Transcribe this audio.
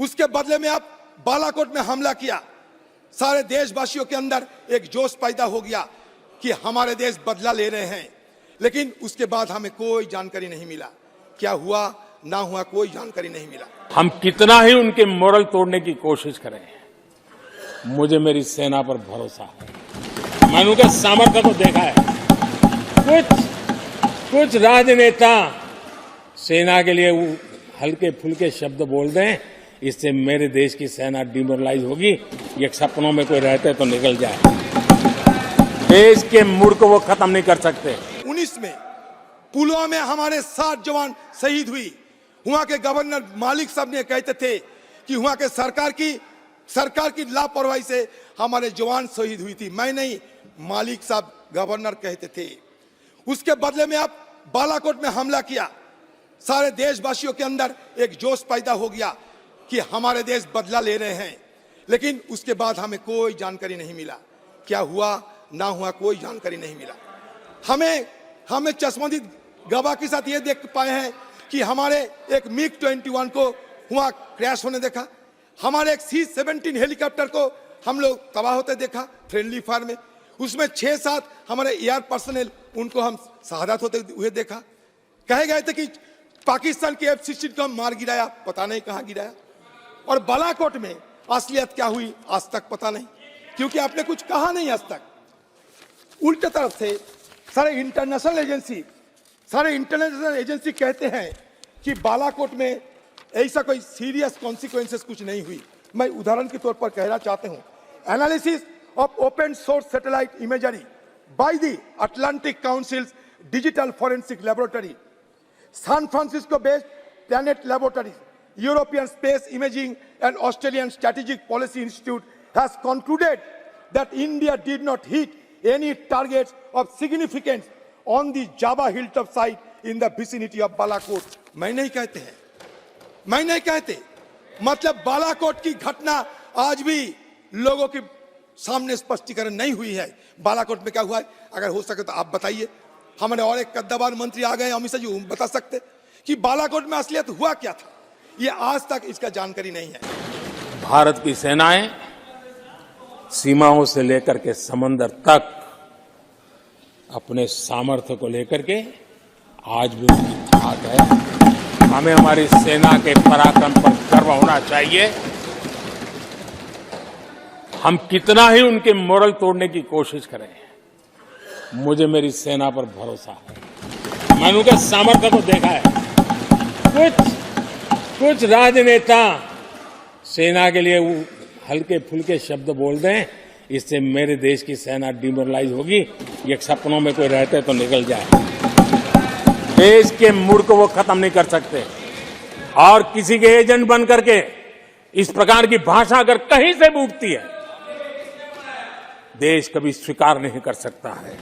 उसके बदले में आप बालाकोट में हमला किया। सारे देशवासियों के अंदर एक जोश पैदा हो गया कि हमारे देश बदला ले रहे हैं, लेकिन उसके बाद हमें कोई जानकारी नहीं मिला। क्या हुआ ना हुआ कोई जानकारी नहीं मिला। हम कितना ही उनके मोरल तोड़ने की कोशिश करें, मुझे मेरी सेना पर भरोसा है। मैंने उनके सामर्थ्य को देखा है। कुछ राजनेता सेना के लिए हल्के फुल्के शब्द बोल दें, इससे मेरे देश की सेना डिमोरलाइज होगी। ये सपनों में कोई रहते तो निकल जाए। देश के मूड को वो खत्म नहीं कर सकते। 19 में पुलवामा में हमारे 60 जवान शहीद हुई। वहां के गवर्नर मालिक साहब ने कहते थे कि वहां के सरकार की लापरवाही से हमारे जवान शहीद हुई थी। मैं नहीं, मालिक साहब गवर्नर कहते थे। उसके बदले में आप बालाकोट में हमला किया। सारे देशवासियों के अंदर एक जोश पैदा हो गया कि हमारे देश बदला ले रहे हैं, लेकिन उसके बाद हमें कोई जानकारी नहीं मिला। क्या हुआ ना हुआ कोई जानकारी नहीं मिला। हमें चश्मदीद गवाह के साथ ये देख पाए हैं कि हमारे एक MiG-21 को वहां क्रैश होने देखा। हमारे एक C-17 हेलीकॉप्टर को हम लोग तबाह होते देखा फ्रेंडली फायर में। उसमें 6-7 हमारे एयर पर्सनल उनको हम शहादत होते हुए देखा। कहे गए थे कि पाकिस्तान के F-16 को हम मार गिराया, पता नहीं कहां गिराया। और बालाकोट में असलियत क्या हुई आज तक पता नहीं, क्योंकि आपने कुछ कहा नहीं आज तक। उल्टे तरफ से सारे इंटरनेशनल एजेंसी कहते हैं कि बालाकोट में ऐसा कोई सीरियस कॉन्सिक्वेंसेस कुछ नहीं हुई। मैं उदाहरण के तौर पर कहना चाहता हूं, analysis of open source satellite imagery by the Atlantic councils digital forensic laboratory, San Francisco based Planet Laboratories, European Space Imaging and Australian Strategic Policy Institute has concluded that India did not hit any targets of significance on the Java hilltop site in the vicinity of Balakot. मैं नहीं कहते, मतलब बालाकोट की घटना आज भी लोगों के सामने स्पष्टीकरण नहीं हुई है। बालाकोट में क्या हुआ है, अगर हो सके तो आप बताइए। हमारे और एक कद्दावर मंत्री आ गए अमित शाह जी, बता सकते कि बालाकोट में असलियत हुआ क्या था। ये आज तक इसका जानकारी नहीं है। भारत की सेनाएं सीमाओं से लेकर के समंदर तक अपने सामर्थ्य को लेकर के आज भी उसकी ठाक है। हमें हमारी सेना के पराक्रम पर गर्व होना चाहिए। हम कितना ही उनके मोरल तोड़ने की कोशिश करें, मुझे मेरी सेना पर भरोसा है। मैंने उनके सामर्थ्य को देखा है। कुछ राजनेता सेना के लिए हल्के फुल्के शब्द बोल दें, इससे मेरे देश की सेना डिमोरलाइज होगी। ये सपनों में कोई रहते तो निकल जाए। देश के मूड को वो खत्म नहीं कर सकते। और किसी के एजेंट बन करके इस प्रकार की भाषा अगर कहीं से फूटती है, देश कभी स्वीकार नहीं कर सकता है।